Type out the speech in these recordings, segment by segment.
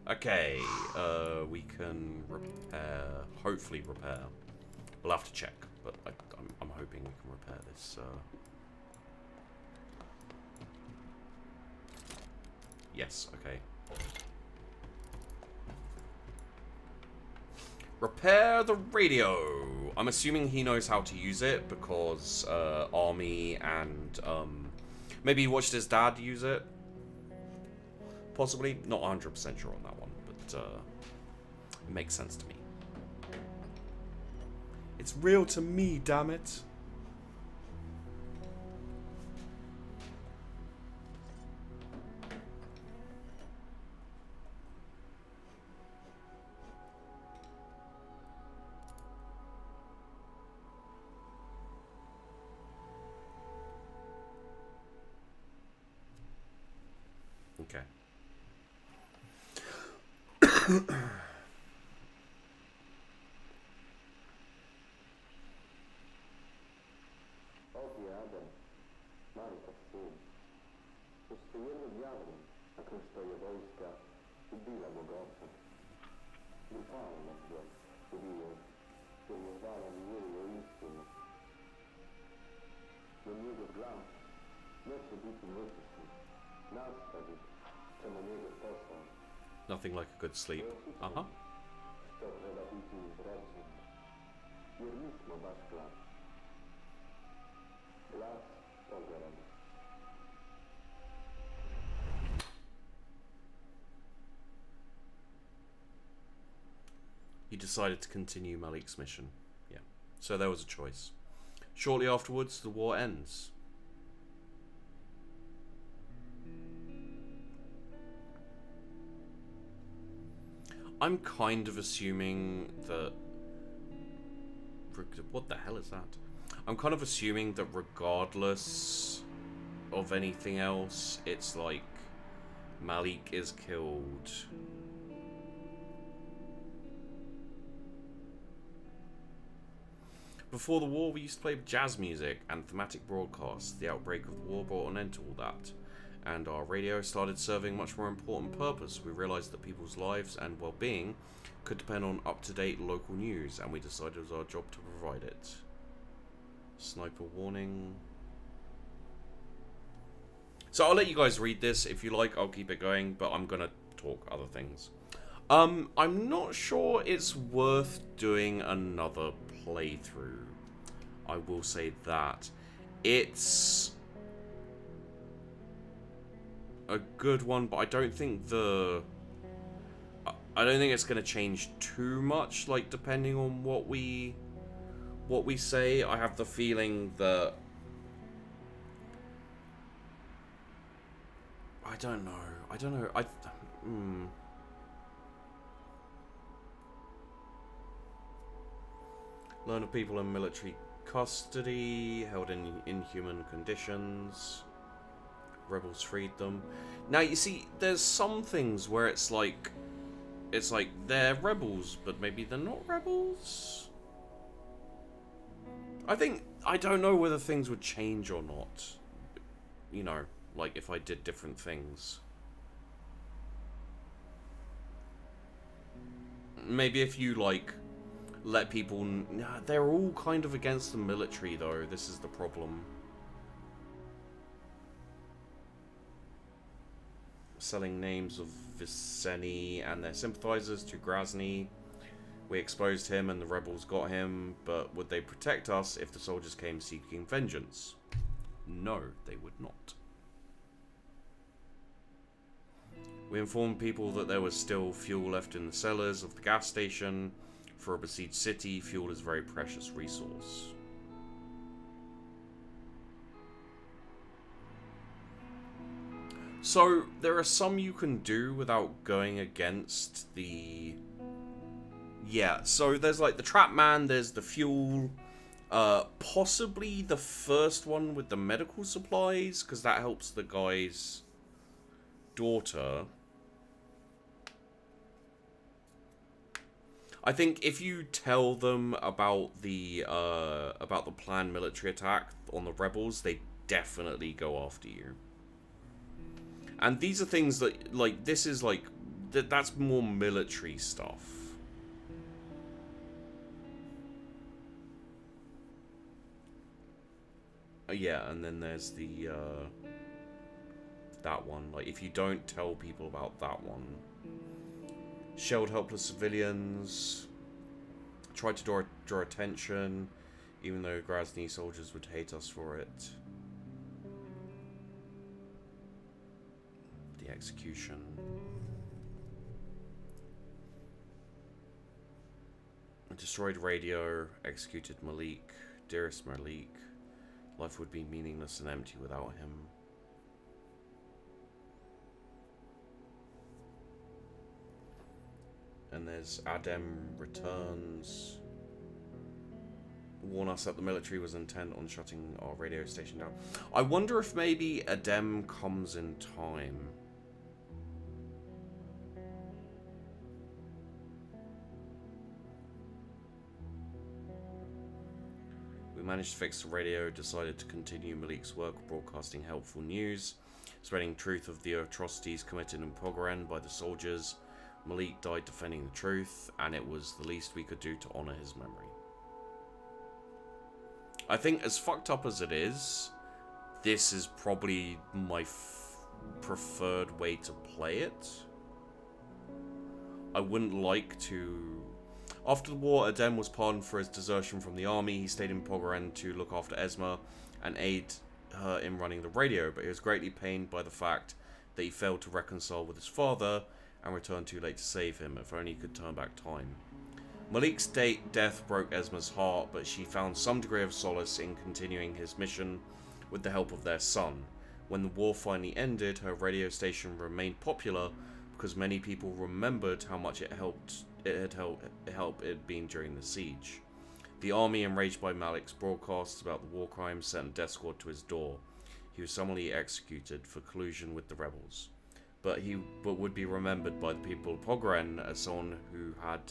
Okay, we can repair, hopefully repair. We'll have to check, but I'm hoping we can repair this. Yes, okay. Repair the radio. I'm assuming he knows how to use it because Army and maybe he watched his dad use it. Possibly. Not 100% sure on that one, but it makes sense to me. It's real to me, damn it. Okay. Nothing like a good sleep. Uh-huh. He decided to continue Malik's mission. Yeah. So there was a choice. Shortly afterwards, the war ends. I'm kind of assuming that... What the hell is that? I'm kind of assuming that regardless of anything else, it's like Malik is killed. Before the war, we used to play jazz music and thematic broadcasts. The outbreak of the war brought an end to all that, and our radio started serving a much more important purpose. We realized that people's lives and well-being could depend on up-to-date local news, and we decided it was our job to provide it. Sniper warning. So I'll let you guys read this. If you like, I'll keep it going, but I'm gonna talk other things. I'm not sure it's worth doing another playthrough. I will say that. It's a good one, but I don't think it's going to change too much, like, depending on what we say. I have the feeling that I don't know. Learn of people in military custody, held in inhuman conditions. Rebels freed them. Now, you see, there's some things where it's like they're rebels, but maybe they're not rebels. I don't know whether things would change or not. You know, like if I did different things. Maybe if you, like, let people... Nah, they're all kind of against the military, though. This is the problem. Selling names of Viceni and their sympathizers to Grozny. We exposed him and the rebels got him, but would they protect us if the soldiers came seeking vengeance? No, they would not. We informed people that there was still fuel left in the cellars of the gas station. For a besieged city, fuel is a very precious resource. So, there are some you can do without going against the... Yeah, so there's like the trap man, there's the fuel, possibly the first one with the medical supplies, because that helps the guy's daughter. I think if you tell them about the planned military attack on the rebels, they definitely go after you. And these are things that, like, this is like that's more military stuff. Yeah, and then there's the that one. Like, if you don't tell people about that one, shelled helpless civilians, tried to draw attention, even though Grozny soldiers would hate us for it. The execution. Destroyed radio, executed Malik. Dearest Malik. Life would be meaningless and empty without him. And there's Adem returns. Warn us that the military was intent on shutting our radio station down. I wonder if maybe Adem comes in time. We managed to fix the radio, decided to continue Malik's work broadcasting helpful news, spreading truth of the atrocities committed in Pogoren by the soldiers. Malik died defending the truth, and it was the least we could do to honor his memory. I think, as fucked up as it is, this is probably my preferred way to play it. I wouldn't like to... After the war, Adem was pardoned for his desertion from the army. He stayed in Pogoren to look after Esma and aid her in running the radio, but he was greatly pained by the fact that he failed to reconcile with his father and returned too late to save him. If only he could turn back time. Malik's death broke Esma's heart, but she found some degree of solace in continuing his mission with the help of their son. When the war finally ended, her radio station remained popular because many people remembered how much it had helped been during the siege. The army, enraged by Malik's broadcasts about the war crimes, sent a death squad to his door. He was summarily executed for collusion with the rebels, but would be remembered by the people of Pogoren as someone who had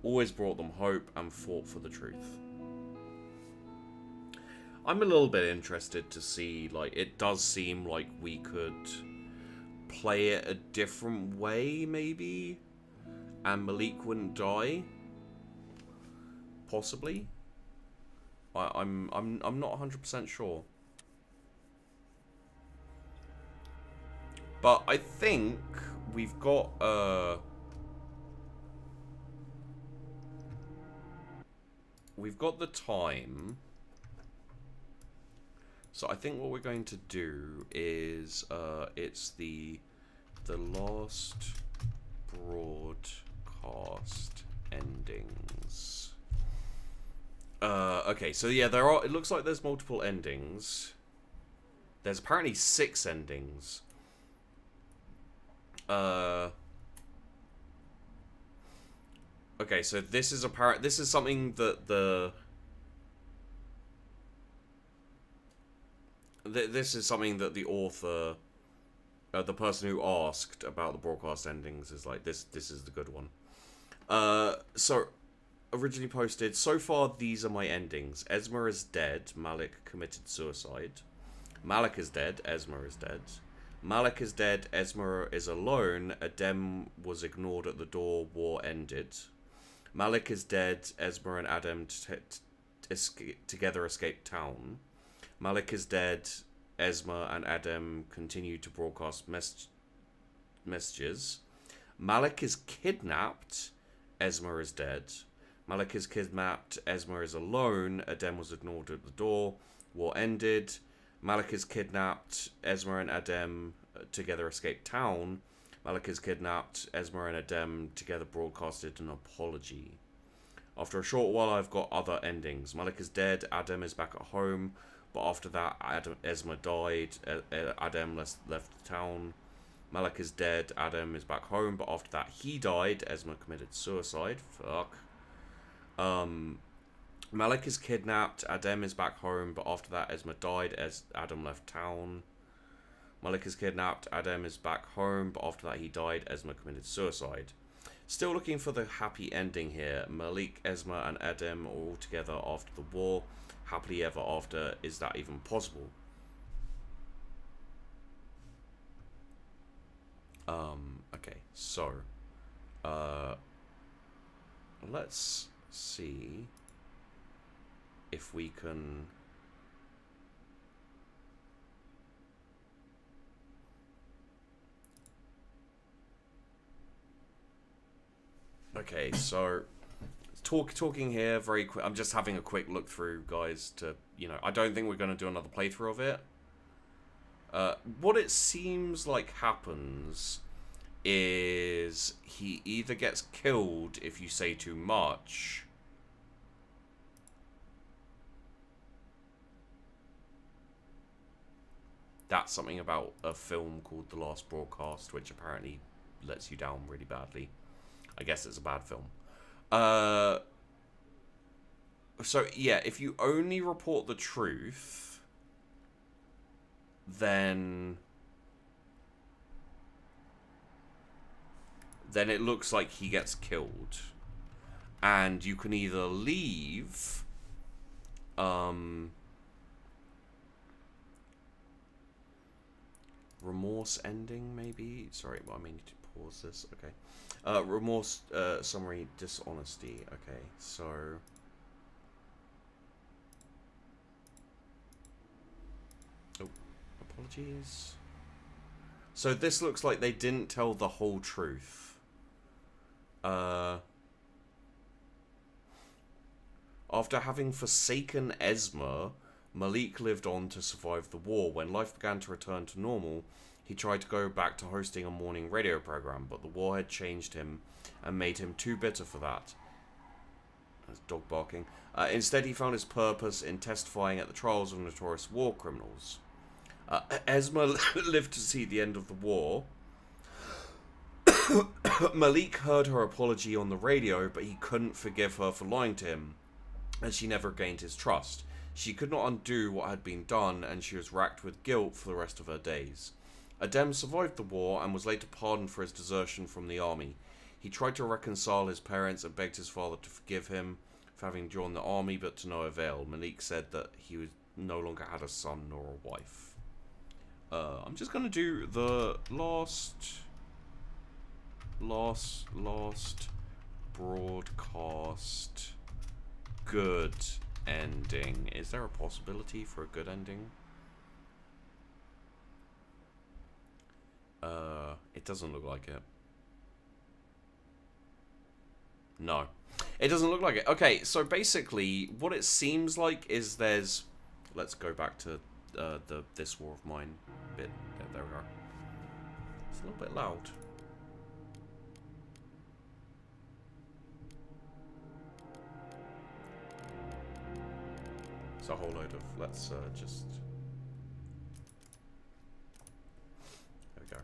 always brought them hope and fought for the truth. I'm a little bit interested to see, like, it does seem like we could play it a different way, maybe, and Malik wouldn't die. Possibly. I'm not 100% sure. But I think we've got the time. So I think what we're going to do is it's the last broadcast endings. Okay, so yeah, it looks like there's multiple endings. There's apparently 6 endings. Okay, so this is something that this is something that the author, the person who asked about the broadcast endings, is like, this is the good one. So originally posted, so far these are my endings. Esma is dead. Malik committed suicide. Malik is dead. Esma is dead. Malik is dead. Esma is alone. Adem was ignored at the door. War ended. Malik is dead. Esma and Adem together escaped town. Malik is dead. Esma and Adem continue to broadcast messages. Malik is kidnapped. Esma is dead. Malik is kidnapped. Esma is alone. Adem was ignored at the door. War ended. Malik is kidnapped. Esma and Adem together escaped town. Malik is kidnapped. Esma and Adem together broadcasted an apology. After a short while, I've got other endings. Malik is dead. Adem is back at home. But after that, Esma died. Adem left town. Malik is dead. Adem is back home. But after that, he died. Esma committed suicide. Fuck. Malik is kidnapped. Adem is back home. But after that, Esma died. Adem left town. Malik is kidnapped. Adem is back home. But after that, he died. Esma committed suicide. Still looking for the happy ending here. Malik, Esma, and Adem are all together after the war. Happily ever after. Is that even possible? Okay, so let's see if we can. Okay, so talking here very quick. I'm just having a quick look through, guys. To I don't think we're going to do another playthrough of it. What it seems like happens is he either gets killed if you say too much. That's something about a film called The Last Broadcast, which apparently lets you down really badly. I guess it's a bad film. So, yeah, if you only report the truth, then it looks like he gets killed. And you can either leave, remorse ending, maybe? Sorry, well, I mean, to pause this. Okay. Remorse, summary, dishonesty. Okay, so... Oh, apologies. So this looks like they didn't tell the whole truth. After having forsaken Esma, Malik lived on to survive the war. When life began to return to normal, he tried to go back to hosting a morning radio program, but the war had changed him and made him too bitter for that. That's dog barking. Instead, he found his purpose in testifying at the trials of notorious war criminals. Esma lived to see the end of the war. Malik heard her apology on the radio, but he couldn't forgive her for lying to him, and she never gained his trust. She could not undo what had been done, and she was racked with guilt for the rest of her days. Adem survived the war and was later pardoned for his desertion from the army. He tried to reconcile his parents and begged his father to forgive him for having joined the army, but to no avail. Malik said that he no longer had a son nor a wife. I'm just going to do the last broadcast good ending. Is there a possibility for a good ending? It doesn't look like it. No. It doesn't look like it. Okay, so basically, what it seems like is there's... Let's go back to This War of Mine bit. Yeah, there we are. It's a little bit loud. It's a whole load of... Let's just... There we go.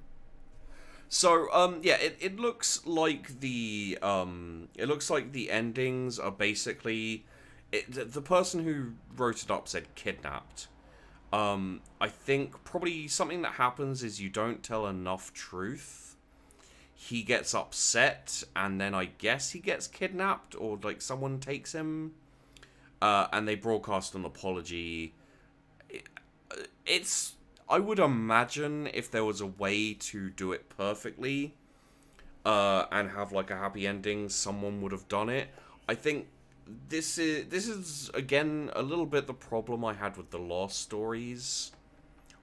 So, yeah, it looks like the... it looks like the endings are basically... the person who wrote it up said kidnapped. I think probably something that happens is you don't tell enough truth. He gets upset, and then I guess he gets kidnapped, or like someone takes him, and they broadcast an apology. It's... I would imagine if there was a way to do it perfectly, and have like a happy ending, someone would have done it. I think this is again a little bit the problem I had with the Lost stories.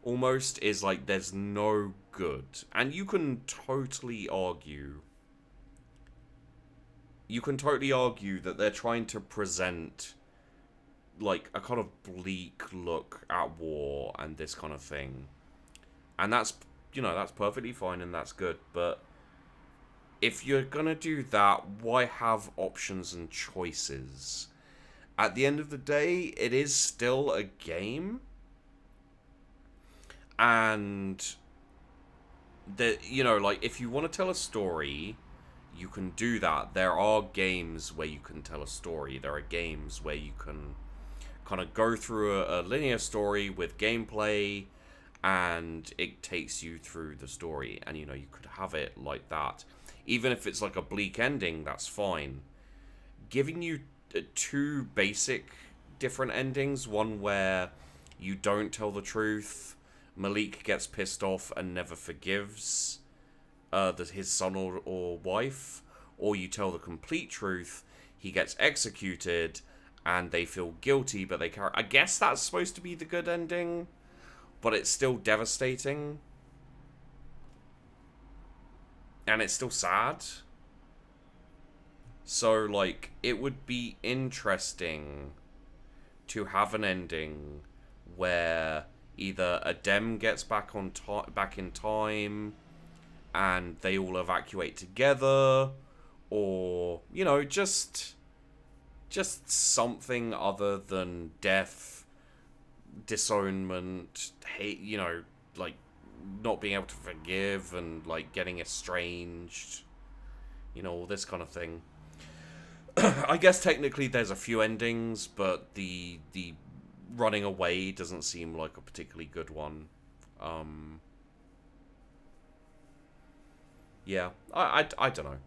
Almost is like there's no good, and you can totally argue. You can totally argue that they're trying to present like a kind of bleak look at war and this kind of thing, and that's, you know, that's perfectly fine and that's good, but if you're gonna do that, why have options and choices? At the end of the day, it is still a game, and that, you know, like if you want to tell a story, you can do that. There are games where you can tell a story. There are games where you can kind of go through a linear story with gameplay, and it takes you through the story, and you know, you could have it like that. Even if it's like a bleak ending, that's fine. Giving you two basic different endings, one where you don't tell the truth, Malik gets pissed off and never forgives, his son or wife, or you tell the complete truth, he gets executed, and they feel guilty, but they carry... I guess that's supposed to be the good ending, but it's still devastating. And it's still sad. So, like, it would be interesting to have an ending where either Adem gets back in time, and they all evacuate together, or, you know, just something other than death, disownment, hate, you know, like, not being able to forgive, and, like, getting estranged, you know, all this kind of thing. I guess technically there's a few endings, but the running away doesn't seem like a particularly good one. Yeah, I don't know.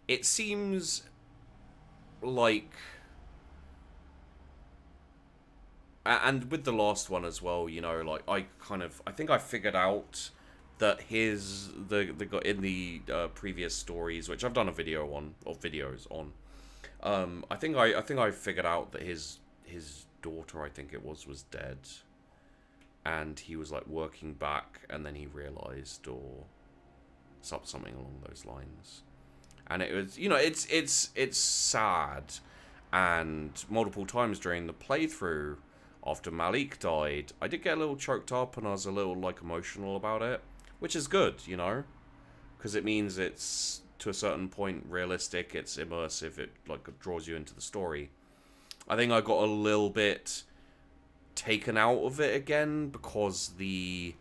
It seems like, and with the last one as well, you know, like I think I figured out that the guy in the previous stories, which I've done a video on, or videos on, I think I figured out that his daughter, I think it was dead, and he was like working back, and then he realized, or something along those lines, and it was, you know, it's sad, and multiple times during the playthrough after Malik died, I did get a little choked up, and I was a little like emotional about it. Which is good, you know, because it means it's, to a certain point, realistic, it's immersive, it, like, draws you into the story. I think I got a little bit taken out of it again, because the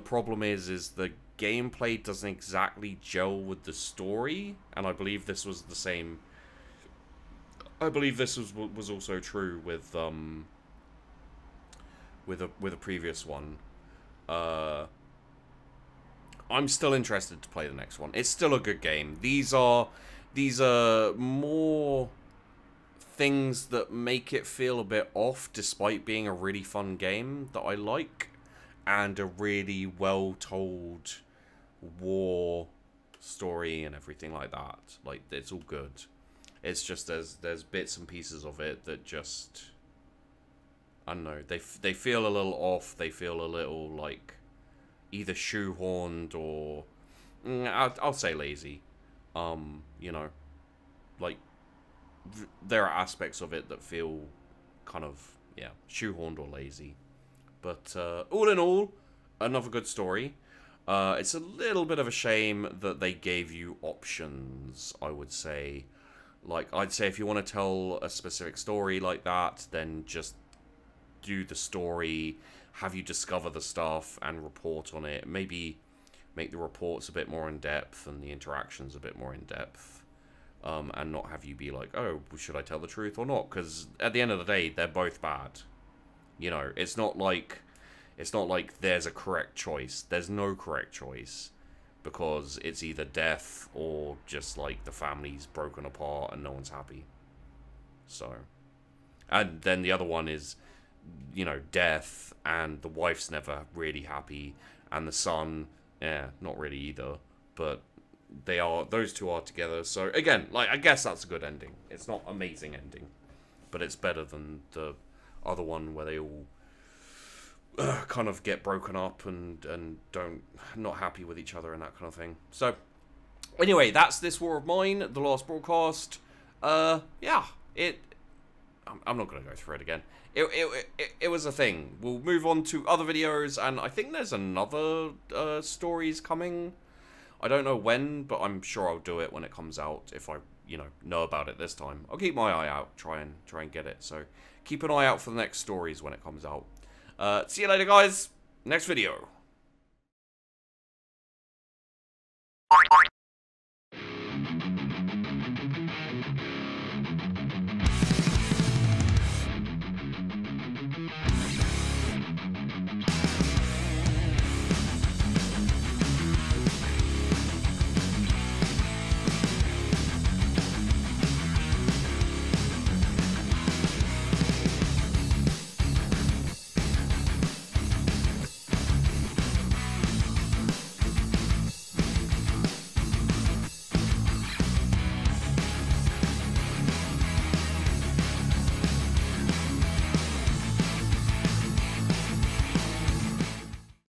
problem is the gameplay doesn't exactly gel with the story, and I believe this was the same. I believe this was also true with a previous one. I'm still interested to play the next one. It's still a good game. These are more things that make it feel a bit off, despite being a really fun game that I like, and a really well told war story and everything like that. Like, it's all good. It's just there's bits and pieces of it that just, I don't know, they feel a little off. They feel a little like either shoehorned or I'll say lazy. You know, like there are aspects of it that feel kind of, yeah, shoehorned or lazy. But all in all, another good story. It's a little bit of a shame that they gave you options, I would say. Like, I'd say if you want to tell a specific story like that, then just do the story, have you discover the stuff and report on it. Maybe make the reports a bit more in depth and the interactions a bit more in depth, and not have you be like, oh, should I tell the truth or not? Because at the end of the day, they're both bad. You know, it's not like there's a correct choice. There's no correct choice, because it's either death or just like the family's broken apart and no one's happy. So, and then the other one is, you know, death, and the wife's never really happy, and the son, yeah, not really either, but those two are together. So again, like, I guess that's a good ending. It's not amazing ending, but it's better than the other one where they all kind of get broken up and not happy with each other and that kind of thing. So anyway, that's This War of Mine, the last broadcast. Yeah, I'm not going to go through it again. It was a thing. We'll move on to other videos, and I think there's another stories coming. I don't know when, but I'm sure I'll do it when it comes out, if I, you know about it this time. I'll keep my eye out, try and get it. So keep an eye out for the next stories when it comes out. See you later, guys. Next video.